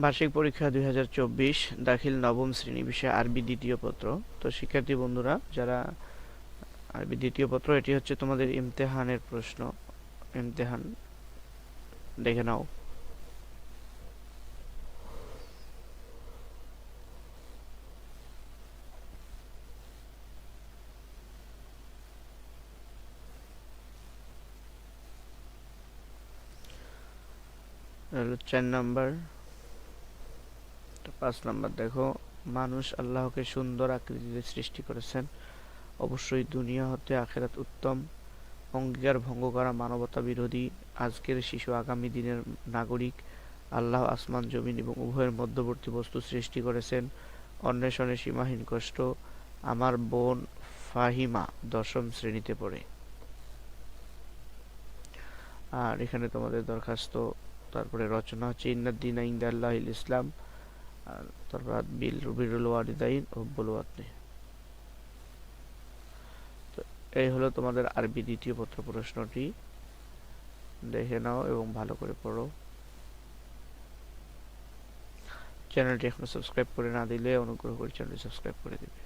বার্ষিক পরীক্ষা 2024 দাখিল নবম শ্রেণী, বিষয় আরবি দ্বিতীয় পত্র। তো শিক্ষার্থী বন্ধুরা যারা আরবি দ্বিতীয় পত্র, এটি হচ্ছে তোমাদের ইমতেহানের প্রশ্ন। ইমতেহান দেখে নাও। হলো 4 নাম্বার। 5 নাম্বার দেখো, মানুষ আল্লাহকে সুন্দর আকৃতিতে সৃষ্টি করেছেন। অবশ্যই দুনিয়া হতে আখেরাত উত্তম। অঙ্গীকার ভঙ্গ করা মানবতা বিরোধী। আজকের শিশু আগামী দিনের নাগরিক। আল্লাহ আসমান জমিন এবং উভয়ের মধ্যবর্তী বস্তু সৃষ্টি করেছেন। অন্বেষণে সীমাহীন কষ্ট। আমার বোন ফাহিমা 10ম শ্রেণীতে পড়ে। আর এখানে তোমাদের দরখাস্ত, তারপরে রচনা হচ্ছে ইন্নাদ্দিনা ইনদাল্লাহিল ইসলাম। আর তারপর বিরুল ওয়ালিদাইন ও বুলওয়াতনি। তো এই হলো তোমাদের আরবি দ্বিতীয় পত্র প্রশ্নটি। দেখে নাও এবং ভালো করে পড়ো। চ্যানেলটি এখনো সাবস্ক্রাইব করে না দিলে অনুগ্রহ করে চ্যানেলটি সাবস্ক্রাইব করে দিবে।